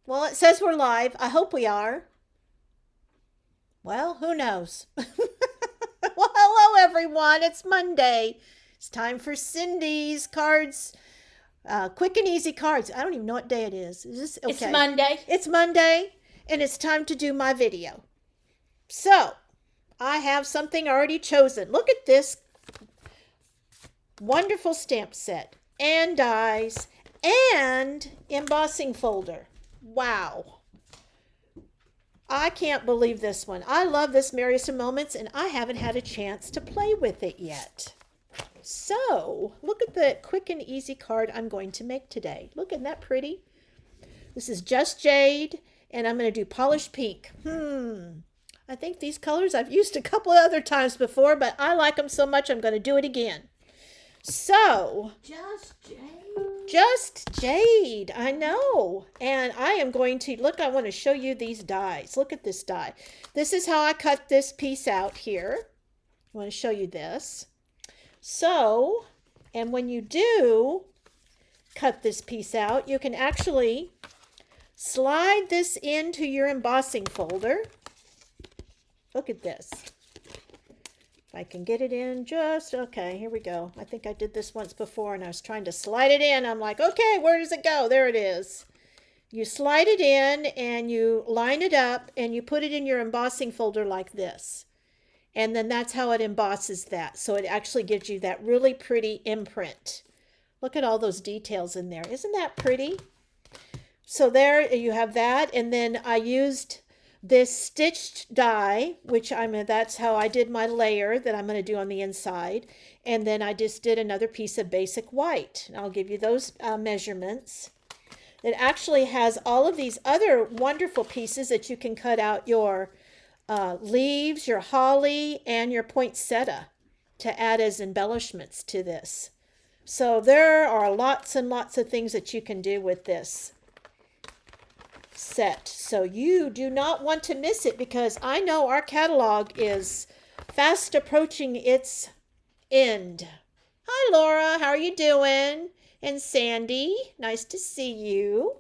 Well, it says we're live. I hope we are. Well, who knows? Well, hello, everyone. It's Monday. It's time for Cindy's cards. Quick and easy cards. I don't even know what day it is. Is this It's okay? Monday. It's Monday, and it's time to do my video. So, I have something already chosen. Look at this wonderful stamp set, and dies, and embossing folder. Wow. I can't believe this one. I love this Merriest Moments, and I haven't had a chance to play with it yet. So, look at the quick and easy card I'm going to make today. Look, isn't that pretty? This is Just Jade, and I'm going to do polished pink. I think these colors I've used a couple of other times before, but I like them so much I'm going to do it again. So, Just Jade, I know. And I am going to, look, I want to show you these dies. Look at this die. This is how I cut this piece out here. I want to show you this. So, and when you do cut this piece out, you can actually slide this into your embossing folder. Look at this. If I can get it in just, okay, here we go. I think I did this once before and I was trying to slide it in. I'm like, okay, where does it go? There it is. You slide it in and you line it up and you put it in your embossing folder like this. And then that's how it embosses that. So it actually gives you that really pretty imprint. Look at all those details in there. Isn't that pretty? So there you have that. And then I used this stitched die, which that's how I did my layer that I'm going to do on the inside. And then I just did another piece of basic white. And I'll give you those measurements. It actually has all of these other wonderful pieces that you can cut out your leaves, your holly, and your poinsettia to add as embellishments to this. So there are lots and lots of things that you can do with this set. So you do not want to miss it because I know our catalog is fast approaching its end. Hi Laura, how are you doing? And Sandy, nice to see you.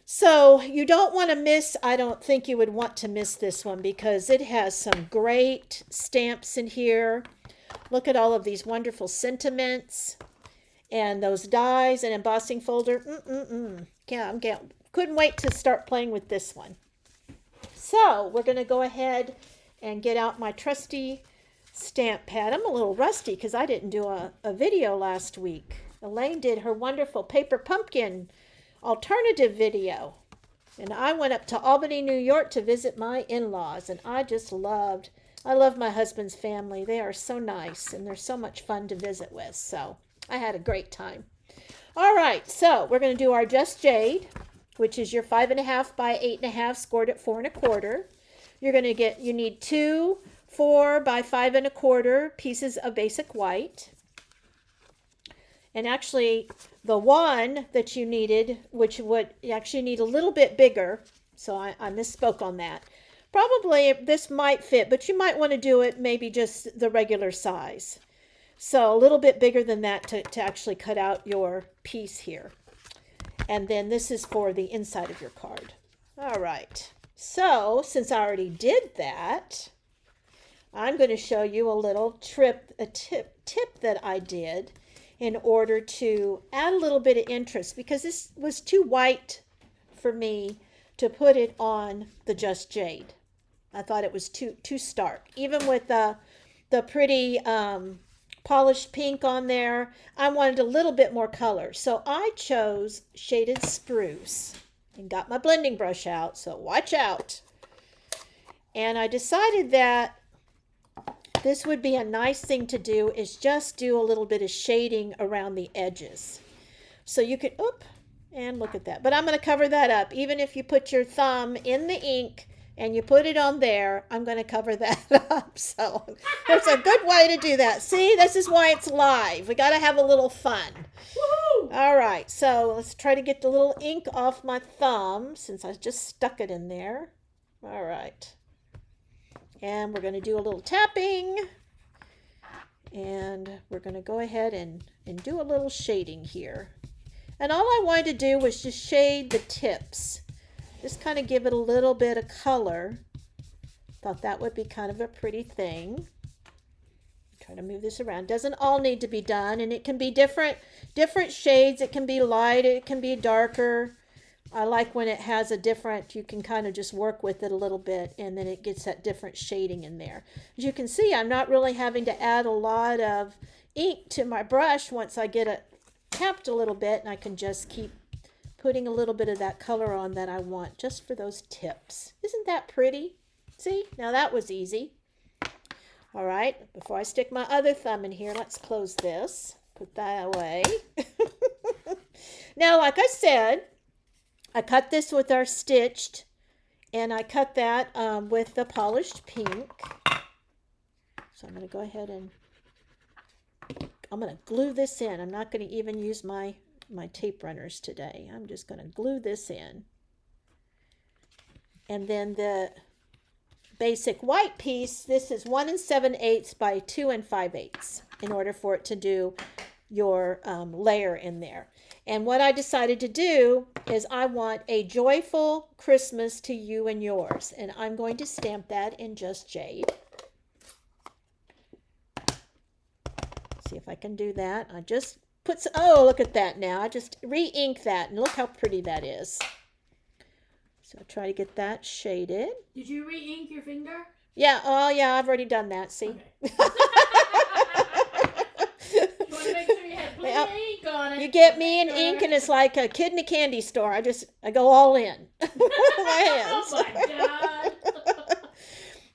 So you don't want to miss, I don't think you would want to miss this one because it has some great stamps in here. Look at all of these wonderful sentiments and those dies and embossing folder. Couldn't wait to start playing with this one. So we're going to go ahead and get out my trusty stamp pad. I'm a little rusty because I didn't do a video last week. Elaine did her wonderful paper pumpkin alternative video. And I went up to Albany, New York to visit my in-laws. And I love my husband's family. They are so nice and they're so much fun to visit with. So I had a great time. All right, so we're going to do our Just Jade, which is your 5.5 by 8.5 scored at 4 1/4. You need 2 4 by 5 1/4 pieces of basic white. And actually the one that you needed, which would actually need a little bit bigger, so I misspoke on that. Probably this might fit, but you might want to do it maybe just the regular size. So a little bit bigger than that to actually cut out your piece here. And then this is for the inside of your card. All right. So since I already did that, I'm going to show you a little tip that I did in order to add a little bit of interest because this was too white for me to put it on the Just Jade. I thought it was too stark. Even with the pretty polished pink on there, I wanted a little bit more color. So I chose Shaded Spruce and got my blending brush out, so watch out. And I decided that this would be a nice thing to do is just do a little bit of shading around the edges. So you could, and look at that. But I'm going to cover that up. Even if you put your thumb in the ink and you put it on there, I'm going to cover that up. So there's a good way to do that. See, this is why it's live. We got to have a little fun. Woo-hoo! All right, so let's try to get the little ink off my thumb since I just stuck it in there. All right. And we're going to do a little tapping. And we're going to go ahead and do a little shading here. And all I wanted to do was just shade the tips. Just kind of give it a little bit of color. Thought that would be kind of a pretty thing. Try to move this around. Doesn't all need to be done, and it can be different shades. It can be light, it can be darker. I like when it has a different, you can kind of just work with it a little bit, and then it gets that different shading in there. As you can see, I'm not really having to add a lot of ink to my brush once I get it tapped a little bit, and I can just keep putting a little bit of that color on that I want just for those tips. Isn't that pretty? See, now that was easy. All right, before I stick my other thumb in here, let's close this. Put that away. Now, like I said, I cut this with our stitched, and I cut that with the polished pink. So I'm going to go ahead and I'm going to glue this in. I'm not going to even use my tape runners today. I'm just going to glue this in. And then the basic white piece, this is 1 7/8 by 2 5/8 in order for it to do your layer in there. And what I decided to do is I want a joyful Christmas to you and yours. And I'm going to stamp that in Just Jade. See if I can do that. I just put some, oh, look at that now. I just re-ink that, and look how pretty that is. So I'll try to get that shaded. Did you re-ink your finger? Yeah, oh yeah, I've already done that, see? Okay. You want to make sure you had plenty of ink on it. You get me in ink, and it's like a kid in a candy store. I go all in. My hands. Oh my God.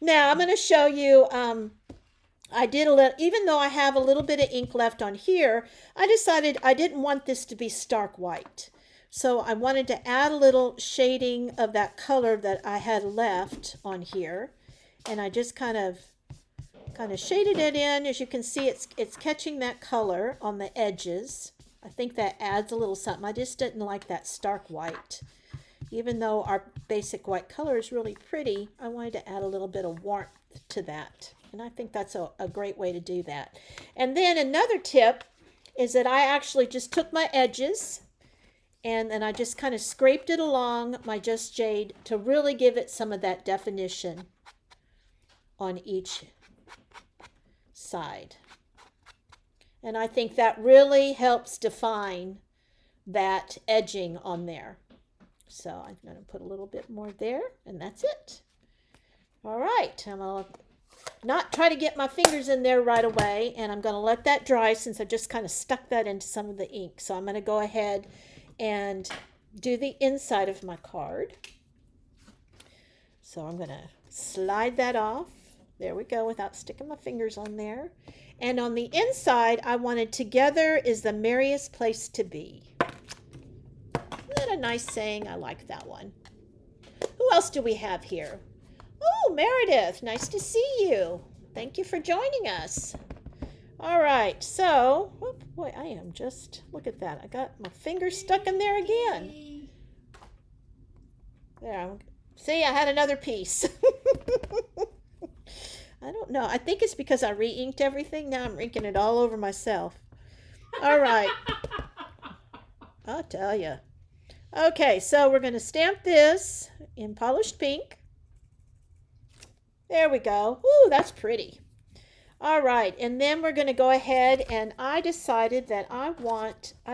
Now I'm going to show you, I did a little, even though I have a little bit of ink left on here, I decided I didn't want this to be stark white. So I wanted to add a little shading of that color that I had left on here. And I just kind of shaded it in. As you can see, it's catching that color on the edges. I think that adds a little something. I just didn't like that stark white. Even though our basic white color is really pretty, I wanted to add a little bit of warmth to that. And I think that's a great way to do that. And then another tip is that I actually just took my edges and then I just kind of scraped it along my Just Jade to really give it some of that definition on each side. And I think that really helps define that edging on there. So I'm going to put a little bit more there, and that's it. All right, I'm going to not try to get my fingers in there right away, and I'm going to let that dry since I just kind of stuck that into some of the ink. So I'm going to go ahead and do the inside of my card. So I'm going to slide that off. There we go, without sticking my fingers on there. And on the inside, I wanted "Together is the merriest place to be." Isn't that a nice saying? I like that one. Who else do we have here? Oh, Meredith, nice to see you. Thank you for joining us. All right, so, whoop, boy, I am just, look at that. I got my finger stuck in there again. There, see, I had another piece. I don't know. I think it's because I re-inked everything. Now I'm inking it all over myself. All right. I'll tell you. Okay, so we're going to stamp this in polished pink. There we go. Ooh, that's pretty. All right, and then we're going to go ahead, and I decided that I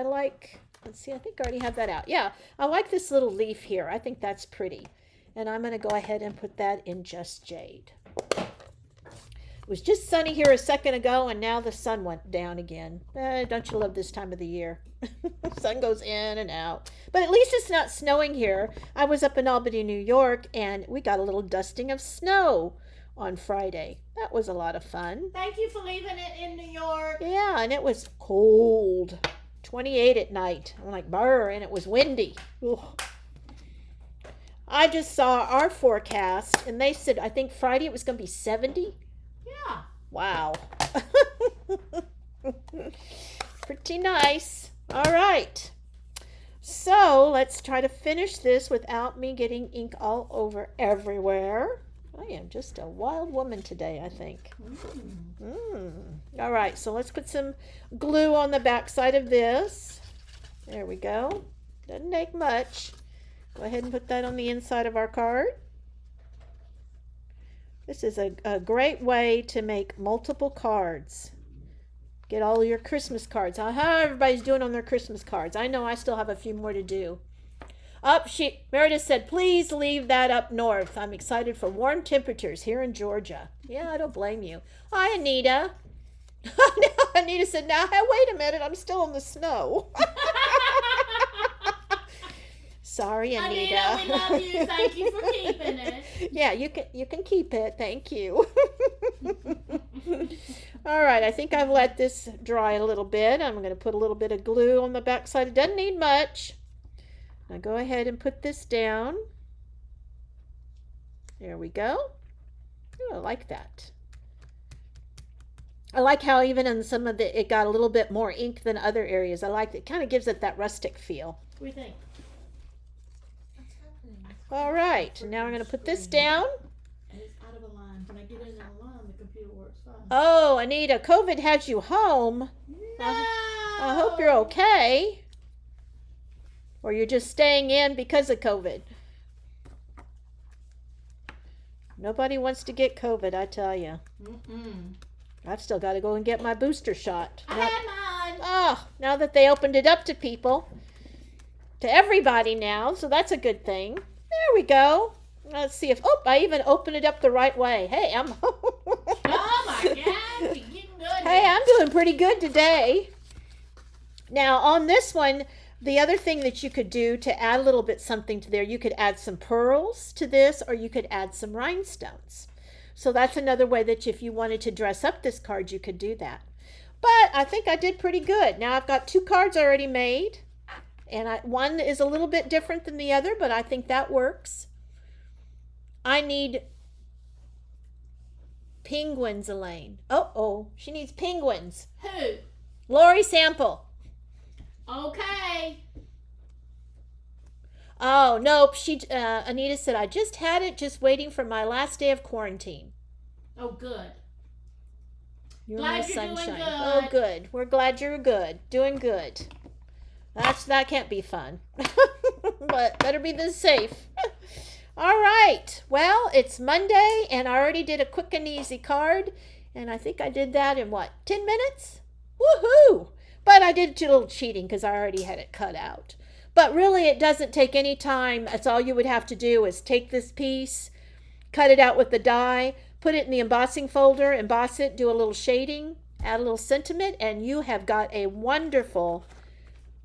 like, let's see, I think I already have that out. Yeah, I like this little leaf here. I think that's pretty. And I'm going to go ahead and put that in Just Jade. It was just sunny here a second ago, and now the sun went down again. Don't you love this time of the year? Sun goes in and out. But at least it's not snowing here. I was up in Albany, New York, and we got a little dusting of snow on Friday. That was a lot of fun. Thank you for leaving it in New York. Yeah, and it was cold. 28 at night. I'm like, brr, and it was windy. Ugh. I just saw our forecast, and they said, I think Friday it was going to be 70. Yeah. Wow. Pretty nice. All right. So let's try to finish this without me getting ink all over everywhere. I am just a wild woman today, I think. All right, so let's put some glue on the back side of this. There we go. Doesn't take much. Go ahead and put that on the inside of our card. This is a great way to make multiple cards. Get all your Christmas cards. How everybody's doing on their Christmas cards. I know I still have a few more to do. Meredith said, please leave that up north. I'm excited for warm temperatures here in Georgia. Yeah, I don't blame you. Hi, Anita. Anita said, now, wait a minute. I'm still in the snow. Sorry, Anita. Anita, we love you. Thank you for keeping it. Yeah, you can keep it. Thank you. All right, I think I've let this dry a little bit. I'm going to put a little bit of glue on the back side. It doesn't need much. Now go ahead and put this down. There we go. Oh, I like that. I like how even in some of it got a little bit more ink than other areas. I like it. It kind of gives it that rustic feel. What do you think? All right, now we're going to put this down. And it's out of a line. When I get in a line, the computer works fine. Oh, Anita, COVID had you home. No! I hope you're okay. Or you're just staying in because of COVID. Nobody wants to get COVID, I tell you. I've still got to go and get my booster shot. I had mine. Oh, now that they opened it up to people, to everybody now, so that's a good thing. There we go. Let's see if, I even opened it up the right way. Hey, Oh my God, you're getting good. Hey, I'm doing pretty good today. Now, on this one, the other thing that you could do to add a little bit something to there, you could add some pearls to this, or you could add some rhinestones. So that's another way that if you wanted to dress up this card, you could do that. But I think I did pretty good. Now I've got 2 cards already made. And one is a little bit different than the other, but I think that works. I need penguins, Elaine. Oh, she needs penguins. Who? Lori Sample. Okay. Oh, nope. Anita said, I just had it, just waiting for my last day of quarantine. Oh, good. You're Glad my you're doing sunshine. good. Oh, good. We're glad you're good. Doing good. That can't be fun. But better be this safe. All right. Well, it's Monday, and I already did a quick and easy card. And I think I did that in, 10 minutes? Woohoo! But I did a little cheating because I already had it cut out. But really, it doesn't take any time. That's all you would have to do is take this piece, cut it out with the die, put it in the embossing folder, emboss it, do a little shading, add a little sentiment, and you have got a wonderful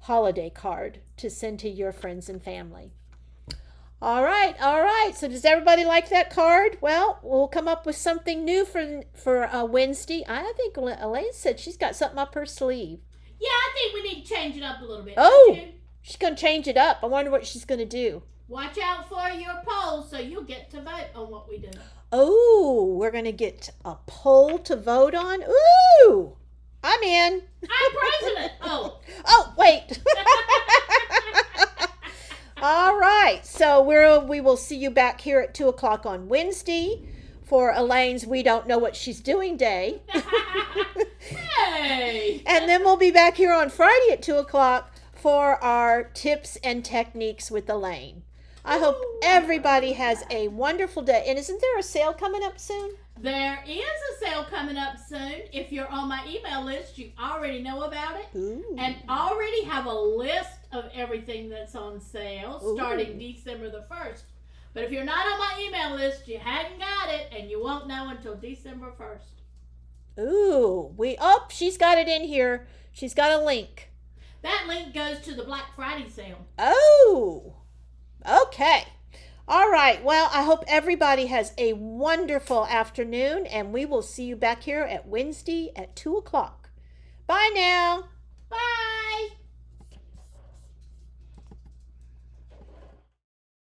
holiday card to send to your friends and family. All right. So does everybody like that card? Well, we'll come up with something new for Wednesday. I think Elaine said she's got something up her sleeve. Yeah, I think we need to change it up a little bit. Oh, don't you? she's going to change it up. I wonder what she's going to do. Watch out for your polls so you'll get to vote on what we do. Oh, we're going to get a poll to vote on? Ooh, I'm in. I'm president. Oh, wait. All right. So we will see you back here at 2 o'clock on Wednesday for Elaine's We Don't Know What She's Doing Day. Hey. And then we'll be back here on Friday at 2 o'clock for our tips and techniques with Elaine. I hope everybody has a wonderful day. And isn't there a sale coming up soon? There is a sale coming up soon. If you're on my email list, you already know about it. Ooh. And already have a list of everything that's on sale starting December the 1st. But if you're not on my email list, you hadn't got it, and you won't know until December 1st. Ooh, she's got it in here. She's got a link. That link goes to the Black Friday sale. Oh, okay. All right. Well, I hope everybody has a wonderful afternoon, and we will see you back here at Wednesday at 2 o'clock. Bye now. Bye.